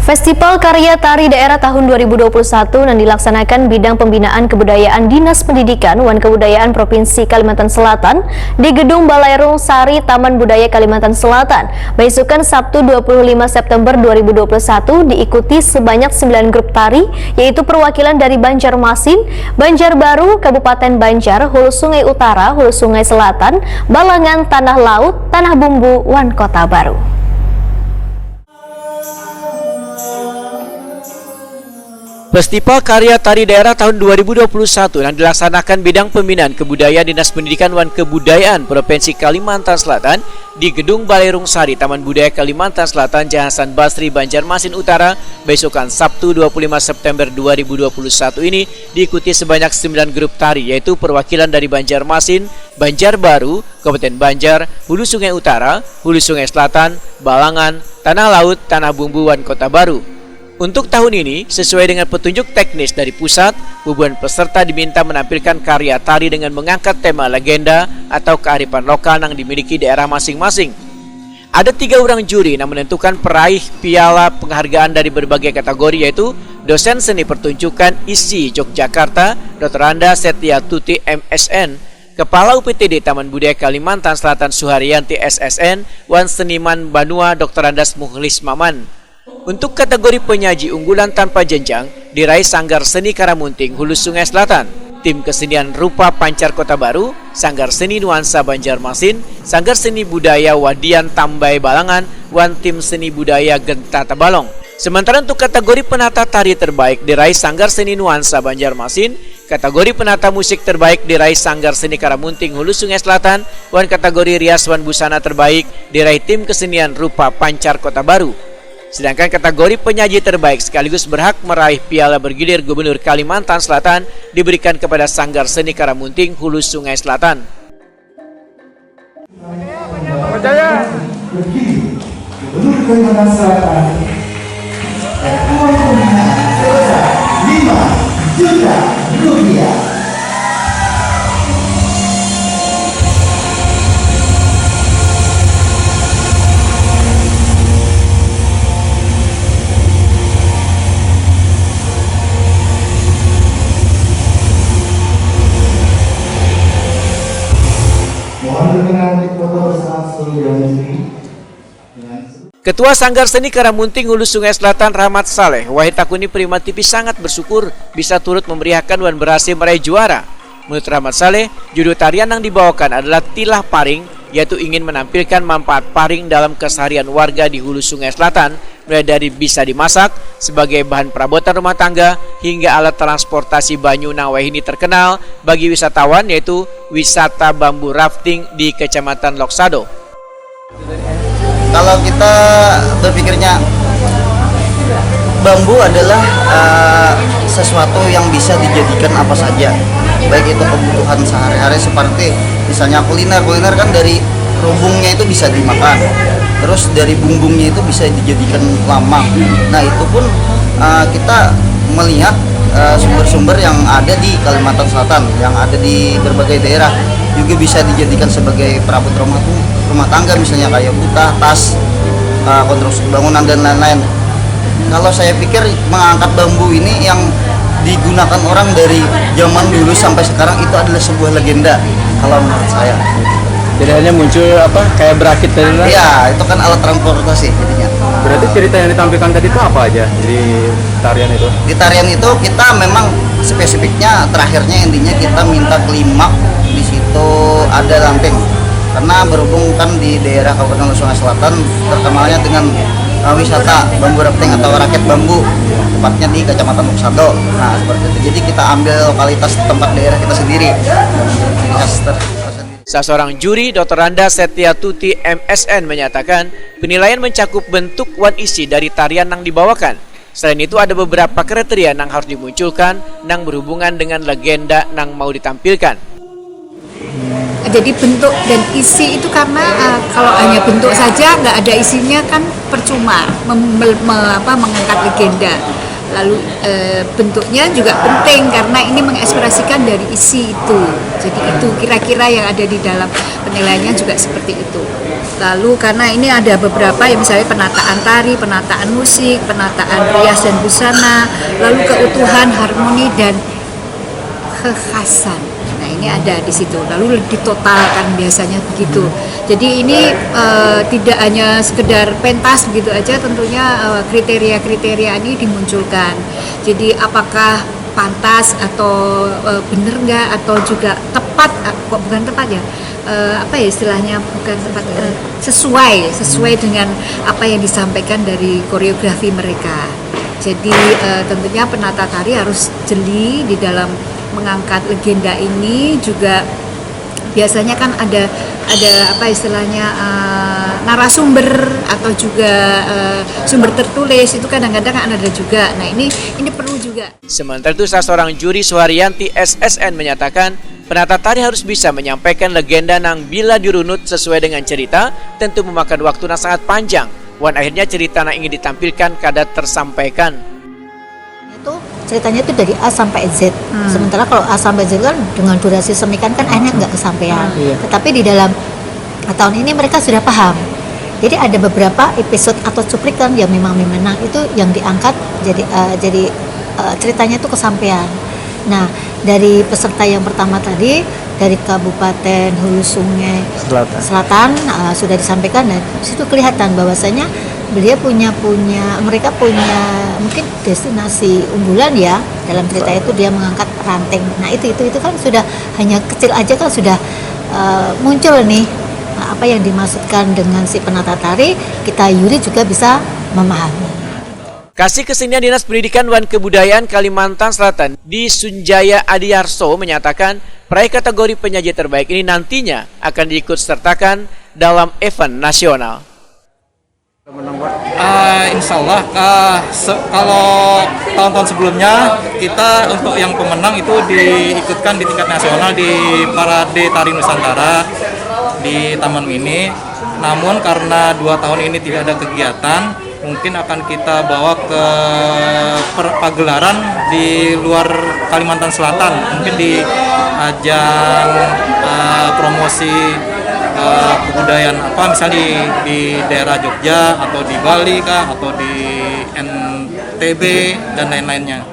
Festival Karya Tari Daerah tahun 2021 yang dilaksanakan Bidang Pembinaan Kebudayaan Dinas Pendidikan Wan Kebudayaan Provinsi Kalimantan Selatan di Gedung Balairung Sari Taman Budaya Kalimantan Selatan. Besukan Sabtu 25 September 2021 diikuti sebanyak 9 grup tari, yaitu perwakilan dari Banjarmasin, Banjarbaru, Kabupaten Banjar, Hulu Sungai Utara, Hulu Sungai Selatan, Balangan, Tanah Laut, Tanah Bumbu, Wan Kota Baru. Festival Karya Tari Daerah tahun 2021 yang dilaksanakan Bidang Pembinaan Kebudayaan Dinas Pendidikan Wan Kebudayaan Provinsi Kalimantan Selatan di Gedung Balairung Sari Taman Budaya Kalimantan Selatan, Jalan Hasan Basri, Banjarmasin Utara, besokan Sabtu 25 September 2021 ini diikuti sebanyak 9 grup tari, yaitu perwakilan dari Banjarmasin, Banjarbaru, Kabupaten Banjar, Hulu Sungai Utara, Hulu Sungai Selatan, Balangan, Tanah Laut, Tanah Bumbu, Wan Kota Baru. Untuk tahun ini, sesuai dengan petunjuk teknis dari pusat, ribuan peserta diminta menampilkan karya tari dengan mengangkat tema legenda atau kearifan lokal yang dimiliki daerah masing-masing. Ada 3 orang juri yang menentukan peraih piala penghargaan dari berbagai kategori, yaitu dosen seni pertunjukan ISI Yogyakarta, Dr. Anda Setia Tuti MSN, Kepala UPTD Taman Budaya Kalimantan Selatan Suharyanti SSN, Wan Seniman Banua Dr. Andas Mukhlis Maman. Untuk kategori penyaji unggulan tanpa jenjang diraih Sanggar Seni Karamunting Hulu Sungai Selatan, Tim Kesenian Rupa Pancar Kota Baru, Sanggar Seni Nuansa Banjarmasin, Sanggar Seni Budaya Wadian Tambai Balangan, Wan Tim Seni Budaya Genta Tabalong. Sementara untuk kategori penata tari terbaik diraih Sanggar Seni Nuansa Banjarmasin, kategori penata musik terbaik diraih Sanggar Seni Karamunting Hulu Sungai Selatan, Wan kategori rias wan busana terbaik diraih Tim Kesenian Rupa Pancar Kota Baru. Sedangkan kategori penyaji terbaik sekaligus berhak meraih piala bergilir Gubernur Kalimantan Selatan diberikan kepada Sanggar Seni Karamunting Hulu Sungai Selatan. Percaya Gubernur Kalimantan Selatan uang pembinaan sebesar 5 juta rupiah. Ketua Sanggar Seni Karamunting Hulu Sungai Selatan Rahmat Saleh Wahid Takuni Prima TV sangat bersyukur bisa turut memeriahkan Wan berhasil meraih juara. Menurut Rahmat Saleh, judul tarian yang dibawakan adalah Tilah Paring, yaitu ingin menampilkan manfaat paring dalam keseharian warga di Hulu Sungai Selatan, mulai dari bisa dimasak sebagai bahan perabotan rumah tangga hingga alat transportasi banyu nang ini terkenal bagi wisatawan, yaitu wisata bambu rafting di Kecamatan Loksado. Kalau kita berpikirnya bambu adalah sesuatu yang bisa dijadikan apa saja, baik itu kebutuhan sehari-hari seperti misalnya kuliner kan dari rumbungnya itu bisa dimakan, terus dari bumbungnya itu bisa dijadikan lamang. Nah itu pun kita melihat sumber-sumber yang ada di Kalimantan Selatan, yang ada di berbagai daerah juga bisa dijadikan sebagai perabot rumah tangga, misalnya kayak butah, tas, konstruksi bangunan dan lain-lain. Kalau saya pikir mengangkat bambu ini yang digunakan orang dari zaman dulu sampai sekarang itu adalah sebuah legenda kalau menurut saya. Jadi hanya muncul kayak berakit dari mana? Iya, itu kan alat transportasi jadinya. Berarti cerita yang ditampilkan tadi itu apa aja di tarian itu? Di tarian itu kita memang spesifiknya terakhirnya intinya kita minta klimak, di situ ada lamping. Karena berhubung kan di daerah Kabupaten Sungai Selatan terkenalnya dengan wisata bambu rafting atau rakit bambu, tepatnya di Kecamatan Loksado. Nah seperti itu. Jadi kita ambil lokalitas tempat daerah kita sendiri. Salah seorang juri, Dr. Anda Setia Tuti MSN, menyatakan penilaian mencakup bentuk wan isi dari tarian yang dibawakan. Selain itu ada beberapa kriteria yang harus dimunculkan yang berhubungan dengan legenda yang mau ditampilkan. Jadi bentuk dan isi itu karena kalau hanya bentuk saja nggak ada isinya kan percuma mengangkat legenda. Lalu bentuknya juga penting karena ini mengekspresikan dari isi itu. Jadi itu kira-kira yang ada di dalam penilaiannya juga seperti itu. Lalu karena ini ada beberapa yang misalnya penataan tari, penataan musik, penataan rias dan busana, lalu keutuhan, harmoni dan kekhasan. Nah ini ada di situ. Lalu ditotalkan biasanya begitu. Jadi ini tidak hanya sekedar pentas begitu aja. Tentunya kriteria-kriteria ini dimunculkan. Jadi apakah pantas atau benar nggak atau juga tepat? Kok bukan tepat ya? Apa ya istilahnya, bukan tepat, sesuai dengan apa yang disampaikan dari koreografi mereka. Jadi tentunya penata tari harus jeli di dalam mengangkat legenda ini. Juga biasanya kan ada apa istilahnya narasumber atau juga sumber tertulis itu kadang-kadang ada juga. Nah ini perlu juga. Sementara itu salah seorang juri Suharyanti SSN menyatakan penata tari harus bisa menyampaikan legenda nang bila dirunut sesuai dengan cerita tentu memakan waktu yang sangat panjang. Wan akhirnya cerita yang ingin ditampilkan kada tersampaikan. Itu ceritanya itu dari A sampai Z. Sementara kalau A sampai Z kan dengan durasi semikan kan akhirnya nggak kesampaian. Tetapi di dalam tahun ini mereka sudah paham. Jadi ada beberapa episode atau cuplikan yang memang menang itu yang diangkat jadi ceritanya itu kesampaian. Nah, dari peserta yang pertama tadi dari Kabupaten Hulu Sungai Selatan sudah disampaikan, dan situ kelihatan bahwasanya mereka punya mungkin destinasi unggulan ya dalam cerita itu. Dia mengangkat ranting. Nah itu kan sudah hanya kecil aja kan sudah muncul nih apa yang dimaksudkan dengan si penata tari. Kita Yuri juga bisa memahami. Kasih Kesenian Dinas Pendidikan dan Kebudayaan Kalimantan Selatan di Sunjaya Adiarso menyatakan peraih kategori penyaji terbaik ini nantinya akan diikut sertakan dalam event nasional. Insya Allah kalau tahun-tahun sebelumnya kita untuk yang pemenang itu diikutkan di tingkat nasional di Parade Tari Nusantara di Taman Mini. Namun karena 2 tahun ini tidak ada kegiatan, mungkin akan kita bawa ke pagelaran di luar Kalimantan Selatan, mungkin di ajang promosi kebudayaan misalnya di daerah Jogja atau di Bali kah atau di NTB dan lain-lainnya.